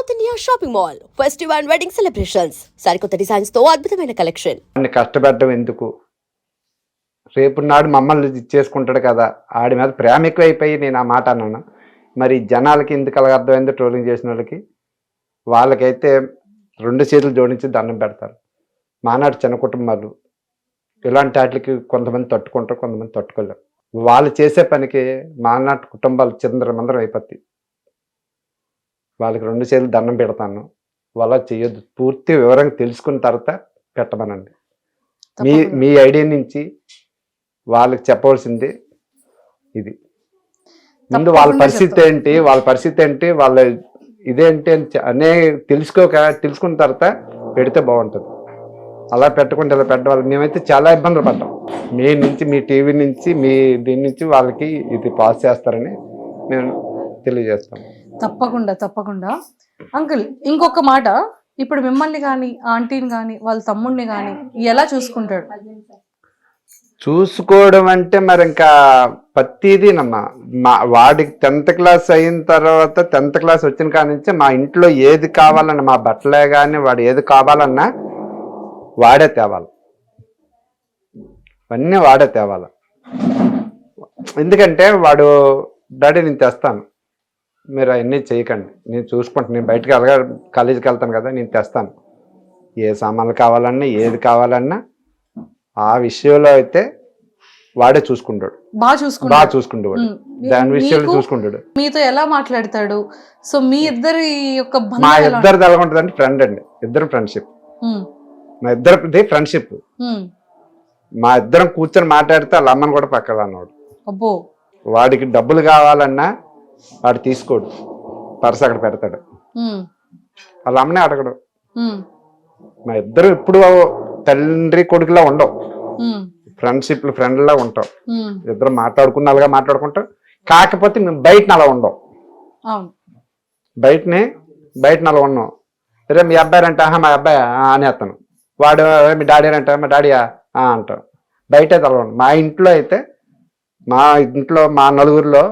South India shopping mall festival and wedding celebrations సరికొత్త designs తో అద్భుతమైన కలెక్షన్. కష్టపడడం ఎందుకు, రేపు నాడు మమ్మల్ని చేసుకుంటాడు కదా, ఆడి మీద ప్రేమ ఎక్కువైపోయి నేను ఆ మాట అన్నాను. మరి జనాలకి ఎందుకు అలాగ అర్థమైందో, ట్రోలింగ్ చేసిన వాళ్ళకి, వాళ్ళకైతే 2 చేతులు జోడించి దండం పెడతారు. మానాడు చిన్న కుటుంబాలు ఇలాంటి వాటికి కొంతమంది తట్టుకుంటారు, కొంతమంది తట్టుకోలేరు. వాళ్ళు చేసే పనికి మానాటి కుటుంబాలు చిందరమందరం అయిపోతాయి. వాళ్ళకి 2 చేతులు దండం పెడతాను, వాళ్ళ చేయొద్దు. పూర్తి వివరంగా తెలుసుకున్న తర్వాత పెట్టమనండి. మీ ఐడియా నుంచి వాళ్ళకి చెప్పవలసింది ఇది. ముందు వాళ్ళ పరిస్థితి ఏంటి, వాళ్ళ ఇదేంటి అనే తెలుసుకున్న తర్వాత పెడితే బాగుంటుంది. అలా పెట్టకుండా ఇలా పెట్టడం మేమైతే చాలా ఇబ్బందులు పడ్డాం. మీ టీవీ నుంచి మీ దీని నుంచి వాళ్ళకి ఇది పాస్ చేస్తారని మేము తెలియజేస్తాం. తప్పకుండా అంకుల్, ఇంకొక మాట, ఇప్పుడు మిమ్మల్ని కానీ ఆంటీని కానీ వాళ్ళ తమ్ముడిని కానీ ఎలా చూసుకుంటాడు? చూసుకోవడం అంటే మరి ఇంకా ప్రతిదీనమ్మా. వాడికి 10th క్లాస్ అయిన తర్వాత 10th క్లాస్ వచ్చిన కాడి నుంచి మా ఇంట్లో ఏది కావాలన్నా, మా బట్టలే కానీ వాడు ఏది కావాలన్నా వాడే తేవాలి, అన్నీ వాడే తేవాలి. ఎందుకంటే వాడు డాడీ నేను తెస్తాను, మీరు అవన్నీ చేయకండి, నేను చూసుకుంటాను, నేను బయటకు కాలేజీకి వెళ్తాను కదా, నేను తెస్తాను. ఏ సామాన్లు కావాలన్నా ఏది కావాలన్నా ఆ విషయంలో అయితే వాడే చూసుకుంటాడు, బాగా చూసుకుంటాడు. దాని విషయంలో చూసుకుంటాడు. మీతో ఎలా మాట్లాడతాడు? సో మీ ఇద్దరి యొక్క మా ఇద్దరిది ఎలా ఉంటుంది అంటే ఫ్రెండ్ అండి, ఇద్దరు ఫ్రెండ్షిప్. మా ఇద్దరిది ఫ్రెండ్షిప్. మా ఇద్దరం కూర్చొని మాట్లాడితే వాళ్ళ అమ్మని కూడా పక్కన అన్నాడు. వాడికి డబ్బులు కావాలన్నా వాడు తీసుకోడు, పర్స్ అక్కడ పెడతాడు, వాళ్ళ అమ్మనే అడగడు. మా ఇద్దరు ఇప్పుడు తండ్రి కొడుకులా ఉండవు, ఫ్రెండ్షిప్ ఫ్రెండ్లా ఉంటాం. ఇద్దరు మాట్లాడుకున్నగా మాట్లాడుకుంటాం. కాకపోతే మేము బయట అలా ఉండవు, బయట అలా ఉన్నాం. రే మీ అబ్బాయి అంటే మా అబ్బాయి అనేస్తాను, వాడు మీ డాడీ అంటే మా డాడీయా అంటాం. బయట అయితే అలా ఉండవు. మా ఇంట్లో మా నలుగురిలో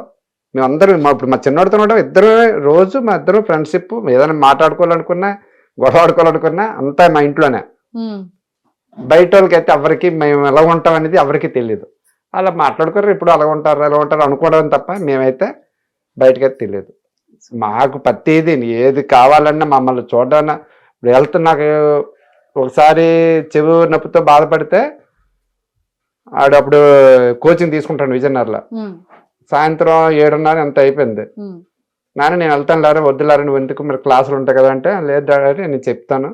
మేమందరూ ఇప్పుడు మా చిన్నోడితో ఉంటాం. ఇద్దరు రోజు మా ఇద్దరు ఫ్రెండ్షిప్. ఏదైనా మాట్లాడుకోవాలనుకున్నా, గొడవ ఆడుకోవాలనుకున్నా అంతా మా ఇంట్లోనే. బయట వాళ్ళకి అయితే ఎవరికి మేము ఎలా ఉంటాం అనేది ఎవరికి తెలియదు. అలా మాట్లాడుకోరు, ఇప్పుడు అలా ఉంటారు అనుకోవడం తప్ప మేమైతే బయటకైతే తెలియదు. మాకు ప్రతిదీ ఏది కావాలన్నా మమ్మల్ని చూడన్నా. ఇప్పుడు నాకు ఒకసారి చెవి నొప్పితో బాధపడితే ఆడు అప్పుడు కోచింగ్ తీసుకుంటాను విజయనగరంలో. సాయంత్రం 7:30 ఎంత అయిపోయింది. నేను వెళ్తాను లేరా, వద్దులారా, నువ్వు ఎందుకు, మీరు క్లాసులు ఉంటాయి కదా అంటే, లేదు డాడీ నేను చెప్తాను.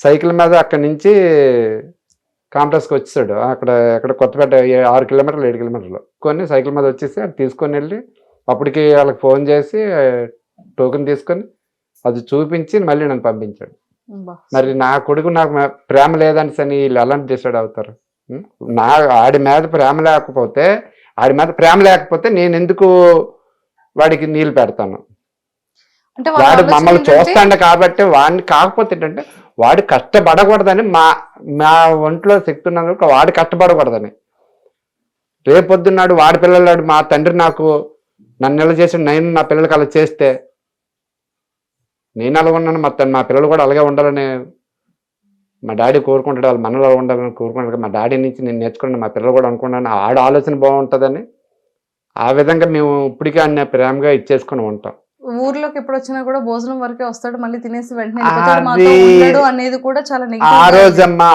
సైకిల్ మీద అక్కడి నుంచి కాంప్లెక్స్కి వచ్చేసాడు. అక్కడ కొత్తపేట 6 కిలోమీటర్లు 7 కిలోమీటర్లు కొన్ని సైకిల్ మీద వచ్చేసి అది తీసుకొని వెళ్ళి అప్పటికి వాళ్ళకి ఫోన్ చేసి టోకెన్ తీసుకొని అది చూపించి మళ్ళీ నన్ను పంపించాడు. మరి నా కొడుకు నాకు ప్రేమ లేదని సని వీళ్ళు ఎలాంటి డిసైడ్ అవుతారు? ఆడి మీద ప్రేమ లేకపోతే నేను ఎందుకు వాడికి నీళ్ళు పెడతాను? వాడు మమ్మల్ని చూస్తాడు కాబట్టి వాడిని. కాకపోతే ఏంటంటే వాడు కష్టపడకూడదని, మా ఒంట్లో శక్తి ఉన్నందుకు వాడు కష్టపడకూడదని. రేపొద్దున్నాడు వాడి పిల్లలాడు మా తండ్రి నన్ను ఎలా చేసి నేను నా పిల్లలకి అలా చేస్తే నేను అలా ఉన్నాను, మా పిల్లలు కూడా అలాగే ఉండాలని మా డాడీ కోరుకుంటాడు. వాళ్ళ మనలో ఉండాలని కోరుకుంటాడు. మా డాడీ నుంచి నేను నేర్చుకున్నాను, మా పిల్లలు కూడా అనుకున్నాను ఆడ ఆలోచన బాగుంటుందని. ఆ విధంగా మేము ఇప్పటికే అన్న ప్రేమగా ఇచ్చేసుకుని ఉంటాం. ఊర్లోకి ఎప్పుడు వచ్చినా కూడా భోజనం వరకే వస్తాడు, మళ్ళీ తినేసి వెంటనే అనేది కూడా చాలా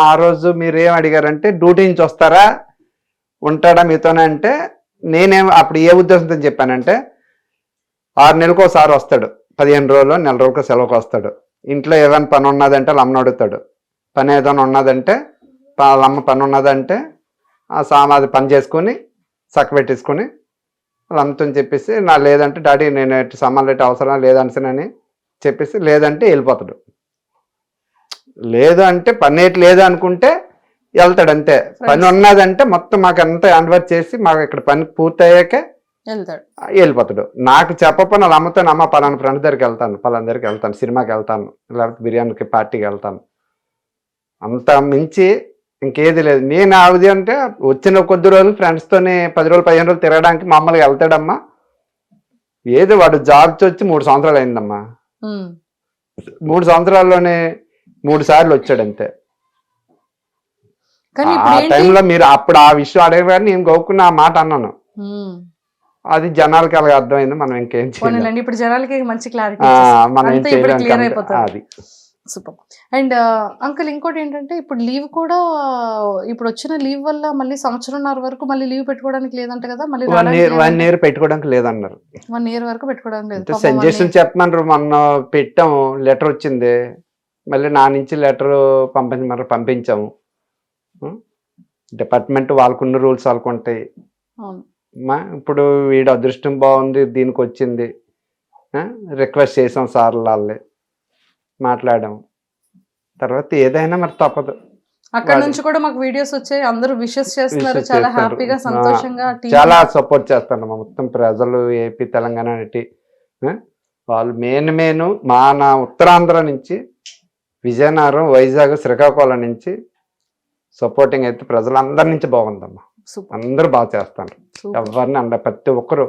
ఆ రోజు మీరేం అడిగారంటే డ్యూటీ నుంచి వస్తారా ఉంటాడా మీతోనే అంటే, నేనేం అప్పుడు ఏ ఉద్దేశంతో చెప్పానంటే 6 నెలలకు ఒకసారి వస్తాడు, 15 రోజులు నెల రోజులకు సెలవుకి వస్తాడు. ఇంట్లో ఏదైనా పని ఉన్నదంటే వాళ్ళ అమ్మని అడుగుతాడు. పని ఏదైనా ఉన్నదంటే వాళ్ళ అమ్మ పని ఉన్నదంటే అది పని చేసుకొని చక్కబెట్టేసుకొని వాళ్ళ అమ్మతో చెప్పేసి లేదంటే డాడీ నేను సామాన్లు అయితే అవసరం లేదనిసనని చెప్పేసి లేదంటే వెళ్ళిపోతాడు. లేదు అంటే పని ఏంటి లేదు అనుకుంటే వెళ్తాడు అంతే. పని ఉన్నదంటే మొత్తం మాకు అంతా హ్యాండ్ఓవర్ చేసి మాకు ఇక్కడ పని పూర్తయ్యాకే వెళ్ళిపోతాడు. నాకు చెప్పపోయిన వాళ్ళ అమ్మతో అమ్మ పలానా ఫ్రెండ్స్ దగ్గరికి వెళ్తాను, సినిమాకి వెళ్తాను, లేకపోతే బిర్యానీకి పార్టీకి వెళ్తాను, అంత మించి ఇంకేది లేదు. నేను ఆవిది అంటే వచ్చిన కొద్ది రోజులు ఫ్రెండ్స్తోనే 10 రోజులు 15 రోజులు తిరగడానికి మామూలుగా వెళ్తాడమ్మా. ఏదో వాడు జాబ్ వచ్చి 3 సంవత్సరాలు అయిందమ్మా. 3 సంవత్సరాల్లోనే 3 సార్లు వచ్చాడు అంతే. కానీ ఆ ఇప్పుడు ఏంటి టైంలో మీరు అప్పుడు ఆ విషయం అడగగానే నేను గోక్కుని ఆ మాట అన్నాను. ఉమ్, అది జనాలకి అలాగ అర్థమైంది. మనం ఇంకేం చేయలేం. పోనీలేండి ఇప్పుడు జనాలకి మంచి క్లారిటీ మనం ఏం అంతే, ఇప్పుడు చేయలేం క్లియర్ కనుక అయిపోతుంది. అది. సూపర్. అండ్ అంకుల్ ఇంకోటి ఏంటంటే ఇప్పుడు లీవ్ కూడా ఇప్పుడు వచ్చిన లీవ్ వల్ల మళ్ళీ సంవత్సరంన్నర వరకు మళ్ళీ లీవ్ పెట్టుకోవడానికి లేదంట కదా, మళ్ళీ 1 year పెట్టుకోవడానికి లేదన్నారు. 1 year వరకు పెట్టుకోవడానికి లేదు. అంటే పాపం 1 సజెషన్ year. చెప్పమన్నారు. మొన్న పెట్టాము, లెటర్ వచ్చింది. మళ్ళీ నా నుంచి లెటర్ పంపించాము. డిపార్ట్మెంట్ వాళ్ళకున్న రూల్స్ వాళ్ళకు ఉంటాయి. అవును. ఇప్పుడు వీడు అదృష్టం బాగుంది, దీనికి వచ్చింది. రిక్వెస్ట్ చేసాం సార్లు వాళ్ళే మాట్లాడాము. తర్వాత ఏదైనా మరి తప్పదు. అక్కడ నుంచి కూడా మాకు వీడియోస్ వచ్చాయి, అందరూ విషెస్ చేస్తున్నారు, Wishes చాలా చేస్తారు. హ్యాపీగా సంతోషంగా team చాలా సపోర్ట్ చేస్తాను మొత్తం ప్రజలు, ఏపీ తెలంగాణ అనేటి. వాళ్ళు మెయిన్ నా ఉత్తరాంధ్ర నుంచి, విజయనగరం, వైజాగ్, శ్రీకాకుళం నుంచి సపోర్టింగ్ అయితే ప్రజలందరి నుంచి బాగుందమ్మా. సూపర్ అందరూ బాగా చేస్తాను. సూపర్. ఎవరిని ప్రతి ఒక్కరు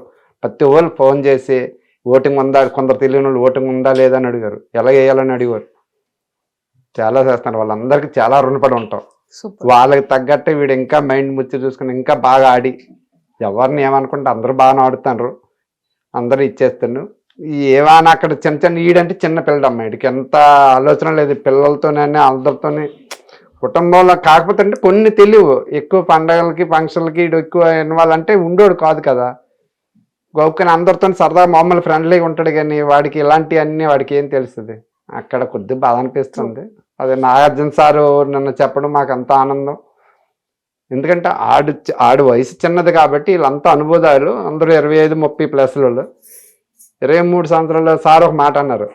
ఫోన్ చేసి ఓటింగ్ ఉందా, కొందరు తెలియని వాళ్ళు ఓటింగ్ ఉందా లేదా అని అడిగారు, ఎలా వేయాలని అడిగారు. చాలా చేస్తున్నారు. వాళ్ళందరికీ చాలా రుణపడి ఉంటాం. సూపర్. వాళ్ళకి తగ్గట్టే వీడు ఇంకా మైండ్ ముచ్చి చూసుకుని ఇంకా బాగా ఆడి, ఎవరిని ఏమనుకుంటే అందరూ బాగా ఆడుతున్నారు, అందరూ ఇచ్చేస్తాను. ఏమైనా అక్కడ చిన్న ఈడంటే చిన్న పిల్లడమ్మ, వీడికి ఎంత ఆలోచన లేదు. పిల్లలతోనే అందరితోనే కుటుంబంలో. కాకపోతే అంటే కొన్ని తెలియవు, ఎక్కువ పండగలకి ఫంక్షన్లకి వీడు ఎక్కువ ఇన్వాల్వ్ అంటే ఉండోడు కాదు కదా. గోపుకొని అందరితో సరదా మామూలు ఫ్రెండ్లీగా ఉంటాడు. కానీ వాడికి ఇలాంటివన్నీ వాడికి ఏం తెలుస్తుంది. అక్కడ కొద్దిగా బాధ అనిపిస్తుంది. అదే నాగార్జున సారు నన్ను చెప్పడం మాకు అంత ఆనందం. ఎందుకంటే ఆడు వయసు చిన్నది కాబట్టి వీళ్ళంతా అనుభూతాలు, అందరూ 25-30+ వాళ్ళు. 23 సంవత్సరాల సార్ ఒక మాట అన్నారు,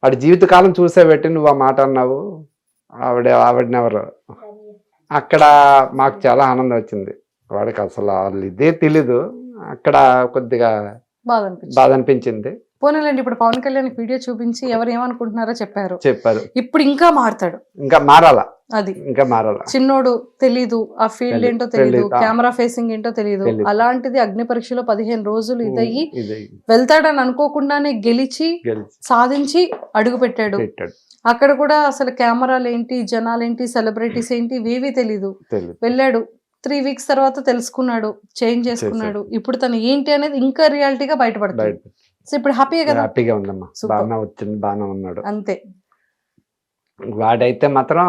వాడి జీవితకాలం చూసే పెట్టి నువ్వు ఆ మాట అన్నావు, ఆవిడనెవరు. అక్కడ మాకు చాలా ఆనందం వచ్చింది. వాడికి అసలు వాళ్ళు ఇదే తెలీదు. అక్కడ కొద్దిగా బాధ అనిపించింది. పోనీలేండి ఇప్పుడు పవన్ కళ్యాణ్ వీడియో చూపించి ఎవరు ఏమనుకుంటున్నారో చెప్పారు. ఇప్పుడు ఇంకా మారుతాడు, ఇంకా మారాలా, అది ఇంకా మారాలా. చిన్నోడు తెలీదు, ఆ ఫీల్డ్ ఏంటో తెలీదు, కెమెరా ఫేసింగ్ ఏంటో తెలీదు. అలాంటిది అగ్ని పరీక్షలో 15 రోజులు ఇదయ్యి వెళ్తాడని అనుకోకుండానే గెలిచి సాధించి అడుగు పెట్టాడు. అక్కడ కూడా అసలు కెమెరాలు ఏంటి, జనాలేంటి, సెలబ్రిటీస్ ఏంటి ఇవేవి తెలీదు. వెళ్ళాడు, 3 weeks తర్వాత తెలుసుకున్నాడు, చేంజ్ చేసుకున్నాడు. ఇప్పుడు తను ఏంటి అనేది ఇంకా రియాలిటీగా బయటపడుతుంది. సో ఇప్పుడు హ్యాపీగా కదా. హ్యాపీగా ఉందమ్మా, బాగా వచ్చింది, బాగా ఉన్నాడు అంతే. వాడైతే మాత్రం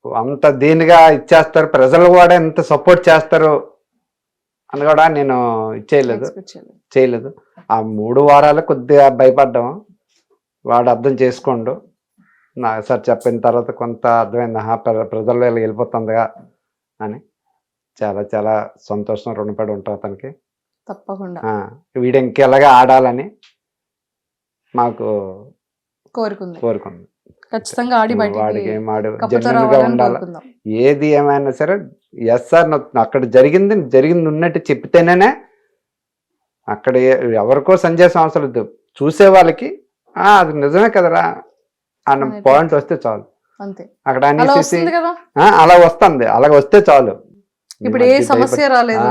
అంత దీనిగా ఇచ్చేస్తారు, ప్రజలు కూడా ఎంత సపోర్ట్ చేస్తారు అని కూడా నేను చేయలేదు. ఆ 3 వారాలు కొద్దిగా భయపడ్డాము. వాడు అర్థం చేసుకోండు. సార్ చెప్పిన తర్వాత కొంత అర్థమైంది, ప్రజల్లో వెళ్ళిపోతుందిగా అని. చాలా చాలా సంతోషం, రుణపడి ఉంటాం అతనికి. తప్పకుండా వీడు ఇంకెలాగా ఆడాలని మాకు కోరుకుంది. ఖచ్చితంగా ఆడి వాడికి ఏం జెన్యున్గా ఉండాలి. ఏది ఏమైనా సరే ఎస్ సార్ అక్కడ జరిగింది ఉన్నట్టు చెప్తేనే అక్కడ ఎవరికో సందేశం అవసరం లేదు. చూసే వాళ్ళకి అది నిజమే కదరా అన్న పాయింట్ వస్తే చాలు. అక్కడ అలా వస్తుంది, అలాగ వస్తే చాలు. ఇప్పుడు ఏ సమస్య రాలేదు.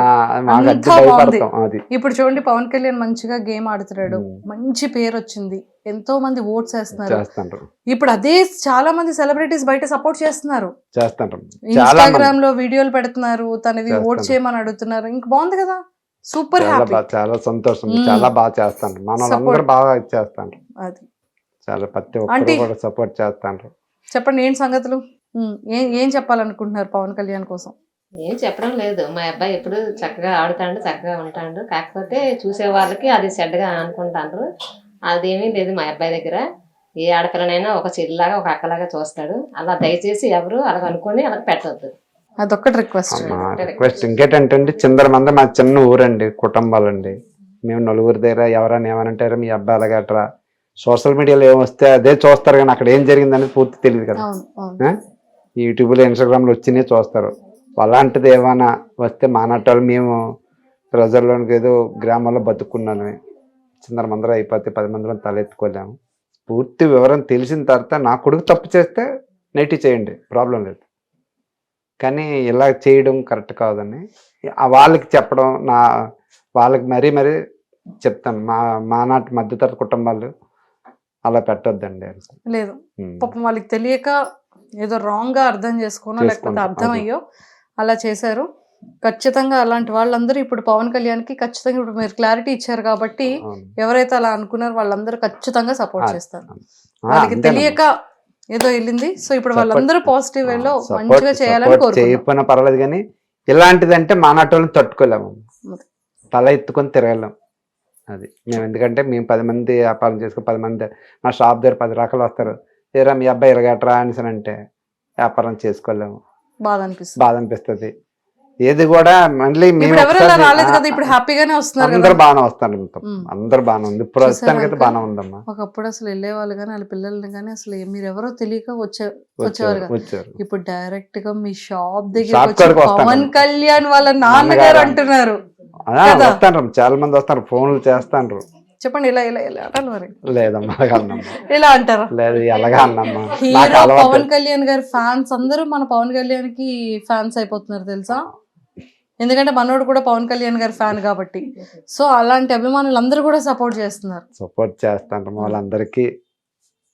ఇప్పుడు చూడండి పవన్ కళ్యాణ్ మంచిగా గేమ్ ఆడుతున్నాడు, మంచి పేరు వచ్చింది, ఎంతో మంది ఓట్స్ వేస్తున్నారు. ఇప్పుడు అదే చాలా మంది సెలబ్రిటీస్ బయట సపోర్ట్ చేస్తున్నారు, ఇన్స్టాగ్రామ్ లో వీడియోలు పెడుతున్నారు, తనవి ఓట్ చేయమని అడుగుతున్నారు. ఇంక బాగుంది కదా, సూపర్ హ్యాపీ. చాలా సంతోషం, చాలా బాగా చేస్తాను, మనోళ్ళందరూ బాగా చేస్తాను. అది చాలా ప్రతి ఒక్కరు కూడా సపోర్ట్ చేస్తాను. చెప్పండి ఏంటి సంగతులు, ఏం చెప్పాలనుకుంటున్నారు పవన్ కళ్యాణ్ కోసం? ఏం చెప్పడం లేదు, మా అబ్బాయి ఎప్పుడు చక్కగా ఆడుతాడు, చక్కగా ఉంటాడు. కాకపోతే చూసే వాళ్ళకి అది చెడ్డగా అనుకుంటారు. అదేమీ లేదు మా అబ్బాయి దగ్గర. ఏ ఆడపిల్లనైనా ఒక చెల్లిలాగా ఒక అక్కలాగా చూస్తాడు. అలా దయచేసి ఎవరు అలా అనుకుని అలా పెట్టవద్దు, అదొక్కటి రిక్వెస్ట్. ఇంకేంటంటే చిందరమంద మా చిన్న ఊరండి, కుటుంబాలండి. మేము 4 దగ్గర ఎవరైనా ఏమనంటారు మీ అబ్బాయి అలాగట్రా. సోషల్ మీడియాలో ఏమొస్తే అదే చూస్తారు, కానీ అక్కడ ఏం జరిగిందనేది పూర్తి తెలియదు కదా. యూట్యూబ్లో, ఇన్స్టాగ్రామ్లో వచ్చినాయి చూస్తారు. అలాంటిది ఏమైనా వస్తే మానట్టాలు మేము ప్రజల్లోనికి ఏదో గ్రామాల్లో బతుకున్నాను, చిందరమందరూ అయిపోతే 10 మందిలో తలెత్తుకోలేము. పూర్తి వివరం తెలిసిన తర్వాత నా కొడుకు తప్పు చేస్తే నెట్టి చేయండి, ప్రాబ్లం లేదు. కానీ ఇలా చేయడం కరెక్ట్ కాదని వాళ్ళకి చెప్పడం, వాళ్ళకి మరీ చెప్తాను. మా నాటి మధ్యతరగతి కుటుంబాలు అలా పెట్టొద్దండి. లేదు ఉమ్. పాపం వాళ్ళకి తెలియక ఏదో రాంగ్ గా అర్థం చేసుకోనో లేకపోతే అర్థమయ్యో అలా చేశారు. ఖచ్చితంగా అలాంటి వాళ్ళందరూ ఇప్పుడు పవన్ కళ్యాణ్కి ఖచ్చితంగా ఇప్పుడు మీరు క్లారిటీ ఇచ్చారు కాబట్టి అవును. ఎవరైతే అలా అనుకున్నారో వాళ్ళందరూ ఖచ్చితంగా సపోర్ట్ చేస్తారు. ఆ, వాళ్ళకి అంతేనమ్మా. తెలియక ఏదో వెళ్ళింది. సో ఇప్పుడు Support- వాళ్ళందరూ పాజిటివ్ వేలో Support- మంచిగా చేయాలని support కోరుకుంటున్నాం. చేయకపోయినా పర్వాలేదు, కానీ ఇలాంటిదంటే మానాటోళ్ళని తట్టుకోలేము, అదే. తల ఎత్తుకొని తిరగలేం. అది మేము ఎందుకంటే మేము 10 మంది వ్యాపారం చేసుకుని 10 మంది మా షాప్ దగ్గర 10 రకాలు వస్తారు. ఏరా మీ అబ్బాయి ఇరగట్రా అని అంటే వ్యాపారం చేసుకోలేము, బాధ అనిపిస్తుంది. బాధ అనిపిస్తుంది. ఏది కూడా మళ్ళీ మేము ఇప్పుడు ఎవరైనా ఒకసారి- రాలేదు కదా, ఇప్పుడు హ్యాపీగానే వస్తున్నారు కదా. అందరు బాగానే వస్తారు, ఉమ్. అందరు బాగానే ఉంది. ఇప్పుడు ప్రస్తుతానికైతే చూసారా బాగానే ఉందమ్మా. ఒకప్పుడు అసలు వెళ్ళేవాళ్ళు కానీ వాళ్ళ పిల్లల్ని కానీ అసలు మీరు ఎవరో తెలియక వచ్చేవారు కదా. వచ్చారు ఇప్పుడు డైరెక్ట్ గా మీ షాప్ షాప్ దగ్గర కాడికి వచ్చి వస్తాను. పవన్ కళ్యాణ్ వాళ్ళ నాన్నగారు నాన్నగారు అంటున్నారు. ఆ, కదా. వస్తాను, చాలా మంది వస్తారు, ఫోన్లు చేస్తాండ్రు. చెప్పండి ఇలా ఇలా ఇలా అంటారు మరి. లేదమ్మా అలాగా అన్నమ్మా, ఇలా అంటారా? లేదు అలాగా అన్నమ్మా, నాకు హీరో అలవాటు. పవన్ కళ్యాణ్ గారి ఫ్యాన్స్ అందరూ మన పవన్ కళ్యాణ్ కి ఫ్యాన్స్ అయిపోతున్నారు తెలుసా. ఎందుకంటే మనోడు కూడా పవన్ కళ్యాణ్ గారి ఫ్యాన్ కాబట్టి. సో అలాంటి అభిమానులు అందరూ కూడా సపోర్ట్ చేస్తున్నారు. సపోర్ట్ చేస్తాను, వాళ్ళందరికీ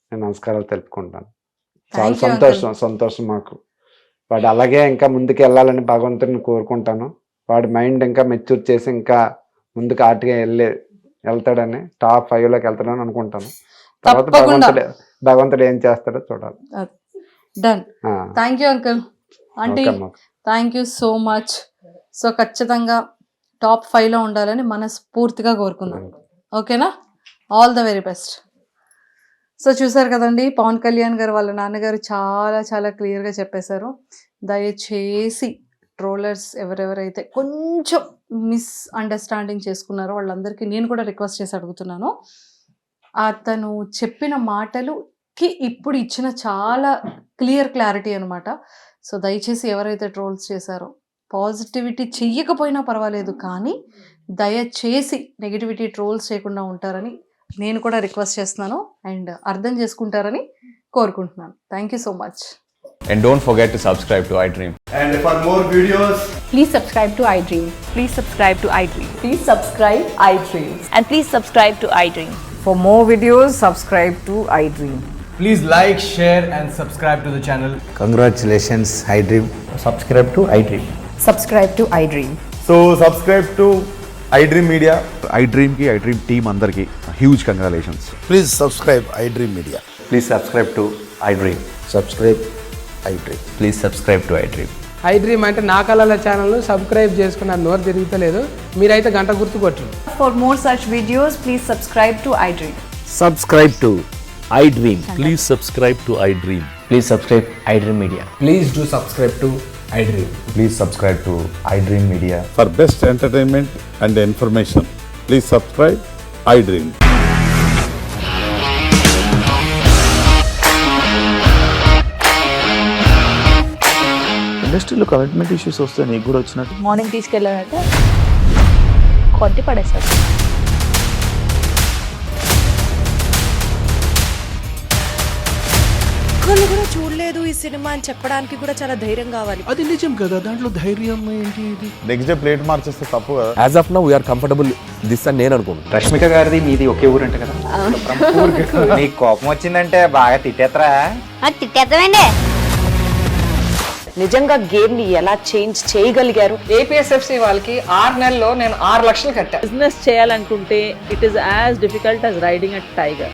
నేను నమస్కారాలు తెలుపుకుంటాను. చాలా Thank you, సంతోషం, సంతోషం మాకు. వాడు అలాగే ఇంకా ముందుకు వెళ్ళాలని భగవంతుడిని కోరుకుంటాను. వాడి మైండ్ ఇంకా మెచ్యూర్ చేసి ఇంకా ముందుకు ఆర్ట్గా వెళ్తాడని, టాప్ 5లోకి వెళ్తాడని అనుకుంటాను. తర్వాత తప్పకుండా. భగవంతుడు ఏం చేస్తాడో చూడాలి. డన్. ఆ, thank you uncle, aunty, okay అమ్మా. Thank you so much. So ఖచ్చితంగా టాప్ 5లో ఉండాలని మనస్ఫూర్తిగా కోరుకుందాం. ఓకేనా? All the very best. So చూసారు కదండి, పవన్ కళ్యాణ్ గారు వాళ్ళ నాన్నగారు చాలా చాలా క్లియర్గా చెప్పేశారు. దయచేసి ట్రోలర్స్ ఎవరెవరైతే కొంచెం మిస్అండర్స్టాండింగ్ చేసుకున్నారో వాళ్ళందరికీ నేను కూడా రిక్వెస్ట్ చేసి అడుగుతున్నాను. అతను చెప్పిన మాటలుకి ఇప్పుడు ఇచ్చిన చాలా క్లారిటీ అనమాట. సో దయచేసి ఎవరైతే ట్రోల్స్ చేశారో పాజిటివిటీ చెయ్యకపోయినా పర్వాలేదు, కానీ దయచేసి నెగిటివిటీ ట్రోల్స్ చేయకుండా ఉంటారని నేను కూడా రిక్వెస్ట్ చేస్తున్నాను అండ్ అర్థం చేసుకుంటారని కోరుకుంటున్నాను. Thank you so much. And don't forget to subscribe to iDream. And for more videos, Please subscribe to iDream. Please subscribe to iDream. Please subscribe iDream. And please subscribe to iDream. For more videos, subscribe to iDream. please like, share, and subscribe to the channel. Congratulations, iDream. Subscribe to iDream. Subscribe to iDream. So subscribe to iDream Media. iDream ki iDream team అందరికి huge congratulations. Please subscribe iDream Media. Please subscribe to iDream. Subscribe iDream. Please subscribe to iDream. iDream అంటే నా కళల ఛానల్ను subscribe చేసుకున్న నోరు తిరుగుతలేదు, మీరైతే గంట గుర్తు కొట్టండి. For more such videos, please subscribe to iDream. Subscribe to iDream. Please subscribe to iDream. Please subscribe iDream Media. Please do subscribe to iDream. Please subscribe to iDream Media. For best entertainment and information, please subscribe iDream. ఇండస్ట్రీలో commitment issues వస్తే నీకు కూడా వచ్చినట్టు morning తీసుకెళ్ళాలంటే కొట్టి పడేస్తారు. ఒక్కళ్ళు కూడా చూడలేదు ఈ సినిమా అని చెప్పడానికి కూడా చాలా ధైర్యం కావాలి. అది నిజం కదా, దాంట్లో ధైర్యం ఏంటి? నెక్స్ట్ డే ప్లేట్ మార్చేస్తే తప్పు కదా. As of now, we are comfortable this అని నేను అనుకుంటున్నాను. రష్మిక గారిది మీది ఒకే ఊరు అంట కదా. నీకు కోపం వచ్చిందంటే బాగా తిట్టేత్తరా? తిట్టేద్దామండి. నిజంగా గేమ్ ని ఎలా చేంజ్ చేయగలిగారు? ఏపీఎస్ఎఫ్సి వాళ్ళకి 6 నెలల్లో నేను 6 లక్షలు కట్టా. బిజినెస్ చేయాలనుకుంటే it is as difficult as riding a tiger.